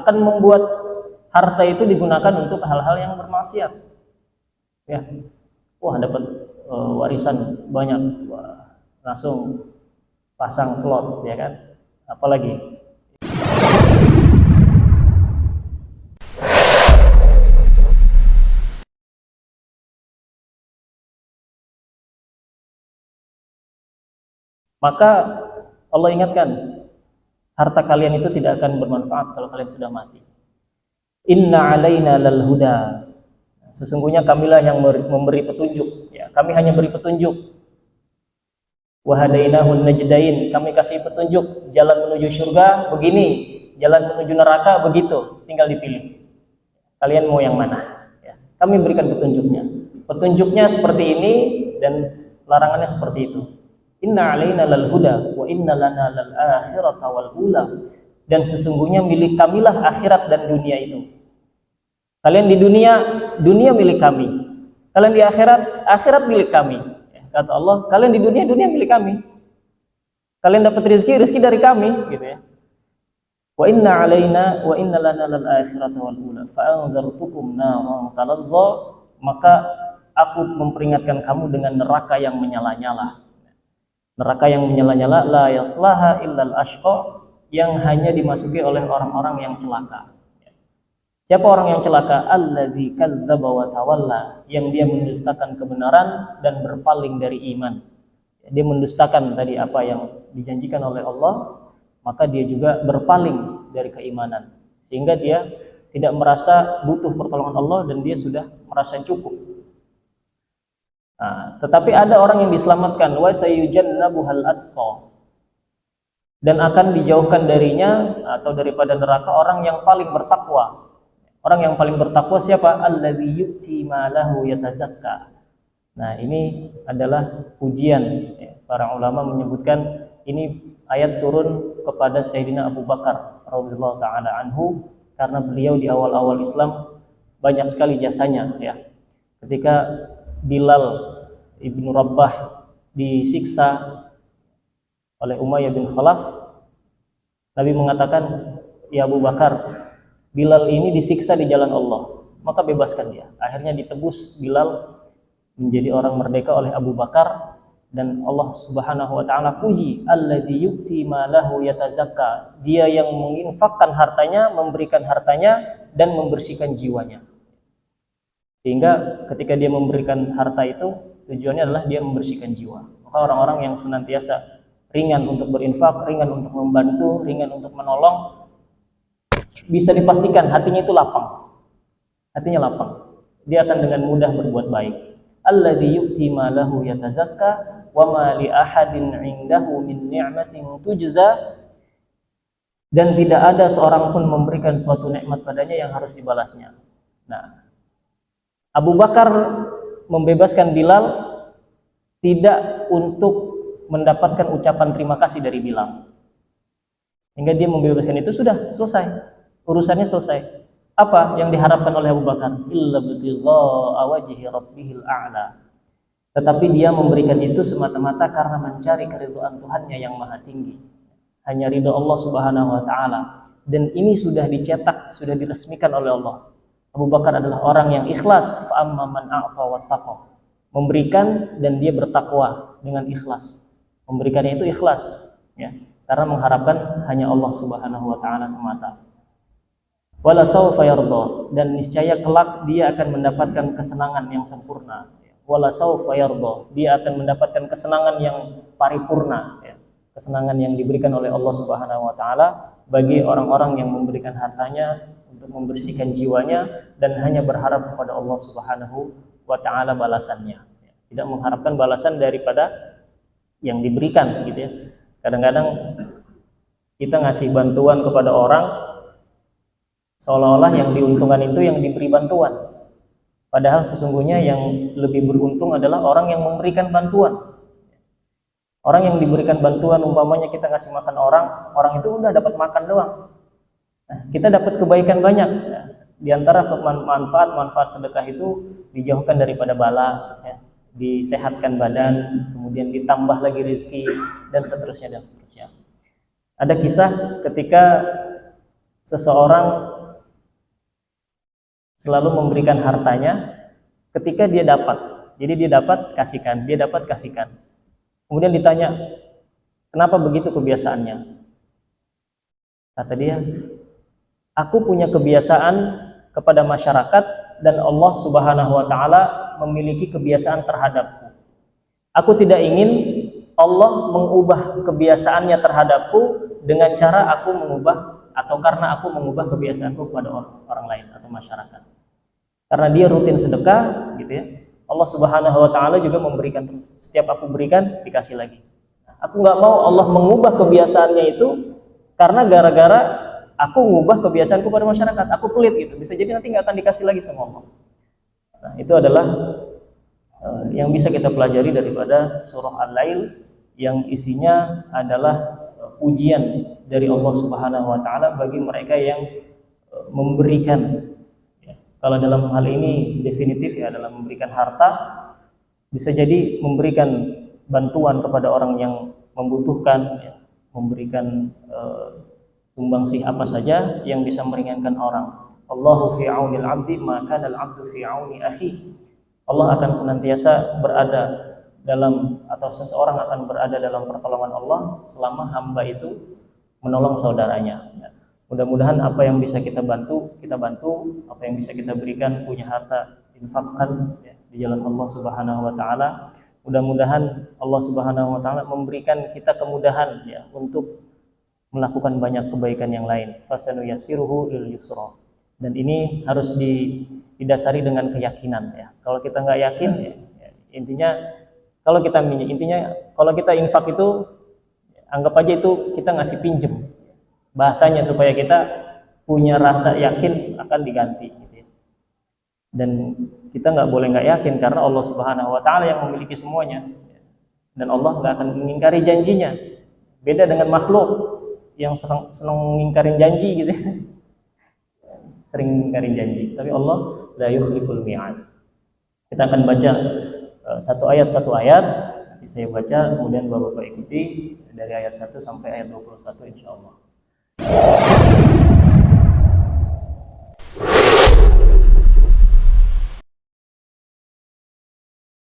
akan membuat harta itu digunakan untuk hal-hal yang bermaksiat. Ya, wah dapat warisan banyak, wah, langsung pasang slot, ya kan? Apalagi maka Allah ingatkan, harta kalian itu tidak akan bermanfaat kalau kalian sudah mati. Inna alaina lal huda. Sesungguhnya kamilah yang memberi petunjuk, ya, kami hanya beri petunjuk. Wa hadainahun najdain, kami kasih petunjuk jalan menuju surga begini, jalan menuju neraka begitu, tinggal dipilih. Kalian mau yang mana? Ya, kami berikan petunjuknya. Petunjuknya seperti ini dan larangannya seperti itu. Inna alaina lal huda wa inna lana lal akhirata wal ula. Dan sesungguhnya milik kamilah akhirat dan dunia itu. Kalian di dunia, dunia milik kami. Kalian di akhirat, akhirat milik kami. Kata Allah, kalian di dunia, dunia milik kami. Kalian dapat rezeki, rezeki dari kami, gitu ya. Wa inna alaina wa inna lana lal akhirata wal ula fa anzartukum naran talazza, maka aku memperingatkan kamu dengan neraka yang menyala-nyala. Neraka yang menyala-nyala, la yaslaha illal ashqa, yang hanya dimasuki oleh orang-orang yang celaka. Siapa orang yang celaka? Alladzi kadzdzaba wa tawalla, yang dia mendustakan kebenaran dan berpaling dari iman. Dia mendustakan tadi apa yang dijanjikan oleh Allah, maka dia juga berpaling dari keimanan, sehingga dia tidak merasa butuh pertolongan Allah dan dia sudah merasa cukup. Nah, tetapi ada orang yang diselamatkan, wa sayujannabuhal atqa, dan akan dijauhkan darinya atau daripada neraka orang yang paling bertakwa. Orang yang paling bertakwa siapa? Alladzi yu'ti malahu yatazakka. Nah, ini adalah pujian. Para ulama menyebutkan ini ayat turun kepada Sayyidina Abu Bakar radhiyallahu taala anhu, karena beliau di awal-awal Islam banyak sekali jasanya, ya. Ketika Bilal ibnu Rabah disiksa oleh Umayyah bin Khalaf, Nabi mengatakan, ya Abu Bakar, Bilal ini disiksa di jalan Allah, maka bebaskan dia. Akhirnya ditebus Bilal menjadi orang merdeka oleh Abu Bakar, dan Allah Subhanahu wa taala puji, alladzi yu'ti malahu yatazakka, dia yang menginfakkan hartanya, memberikan hartanya dan membersihkan jiwanya. Sehingga ketika dia memberikan harta itu, tujuannya adalah dia membersihkan jiwa. Maka orang-orang yang senantiasa ringan untuk berinfak, ringan untuk membantu, ringan untuk menolong, bisa dipastikan hatinya itu lapang. Hatinya lapang. Dia akan dengan mudah berbuat baik. Alladzi yu'ti malahu yatazakka wa ma li ahadin 'indahu min ni'matin tujza, dan tidak ada seorang pun memberikan suatu nikmat padanya yang harus dibalasnya. Nah, Abu Bakar membebaskan Bilal tidak untuk mendapatkan ucapan terima kasih dari Bilal. Hingga dia membebaskan itu sudah selesai. Urusannya selesai. Apa yang diharapkan oleh Abu Bakar? Illa btigha'a wajhi rabbihil a'la. Tetapi dia memberikan itu semata-mata karena mencari keridhaan Tuhannya yang maha tinggi. Hanya ridha Allah Subhanahu wa taala. Dan ini sudah dicetak, sudah diresmikan oleh Allah. Abu Bakar adalah orang yang ikhlas, fa amma man a'ta wattaqa. Memberikan dan dia bertakwa dengan ikhlas. Memberikannya itu ikhlas, ya. Karena mengharapkan hanya Allah Subhanahu wa taala semata. Wala sawfa yarda, dan niscaya kelak dia akan mendapatkan kesenangan yang sempurna. Wala sawfa yarda, dia akan mendapatkan kesenangan yang paripurna, ya. Kesenangan yang diberikan oleh Allah Subhanahu wa taala bagi orang-orang yang memberikan hartanya untuk membersihkan jiwanya dan hanya berharap kepada Allah Subhanahu wa taala balasannya. Tidak mengharapkan balasan daripada yang diberikan, gitu ya. Kadang-kadang kita ngasih bantuan kepada orang seolah-olah yang diuntungkan itu yang diberi bantuan. Padahal sesungguhnya yang lebih beruntung adalah orang yang memberikan bantuan. Orang yang diberikan bantuan, umpamanya kita ngasih makan orang, orang itu udah dapat makan doang. Nah, kita dapat kebaikan banyak. Nah, di antara manfaat sedekah itu dijauhkan daripada bala, ya. Disehatkan badan, kemudian ditambah lagi rezeki, dan seterusnya dan seterusnya. Ada kisah ketika seseorang selalu memberikan hartanya ketika dia dapat. Jadi dia dapat kasihkan, dia dapat kasihkan. Kemudian ditanya, kenapa begitu kebiasaannya? Kata dia, aku punya kebiasaan kepada masyarakat dan Allah Subhanahu wa taala memiliki kebiasaan terhadapku. Aku tidak ingin Allah mengubah kebiasaannya terhadapku dengan cara aku mengubah atau karena aku mengubah kebiasaanku kepada orang lain atau masyarakat. Karena dia rutin sedekah gitu ya. Allah Subhanahu wa taala juga memberikan terus. Setiap aku berikan dikasih lagi. Aku nggak mau Allah mengubah kebiasaannya itu karena gara-gara aku mengubah kebiasaanku pada masyarakat. Aku pelit gitu. Bisa jadi nanti nggak akan dikasih lagi sama Allah. Nah, itu adalah yang bisa kita pelajari daripada surah Al-Lail yang isinya adalah ujian dari Allah Subhanahu wa taala bagi mereka yang memberikan. Kalau dalam hal ini definitif ya, dalam memberikan harta, bisa jadi memberikan bantuan kepada orang yang membutuhkan ya, memberikan sumbangsih apa saja yang bisa meringankan orang. Allahu fi aunil 'abdi ma kana al-'abdu fi auni akhihi. Allah akan senantiasa berada dalam, atau seseorang akan berada dalam pertolongan Allah selama hamba itu menolong saudaranya. Mudah-mudahan apa yang bisa kita bantu, apa yang bisa kita berikan, punya harta, infakkan ya, di jalan Allah Subhanahu wa taala. Mudah-mudahan Allah Subhanahu wa taala memberikan kita kemudahan ya untuk melakukan banyak kebaikan yang lain. Fasanuyassiruhu lil yusra. Dan ini harus didasari dengan keyakinan ya. Kalau kita nggak yakin ya, intinya kalau kita infak itu anggap aja itu kita ngasih pinjem. Bahasanya supaya kita punya rasa yakin akan diganti gitu ya. Dan kita nggak boleh nggak yakin karena Allah Subhanahu wa taala yang memiliki semuanya. Dan Allah nggak akan mengingkari janjinya. Beda dengan makhluk yang senang mengingkarin janji gitu ya. Sering mengingkari janji, tapi Allah la yukhliful mi'ad. Kita akan baca satu ayat. Nanti saya baca, kemudian Bapak-bapak ikuti dari ayat 1 sampai ayat 21 insyaallah.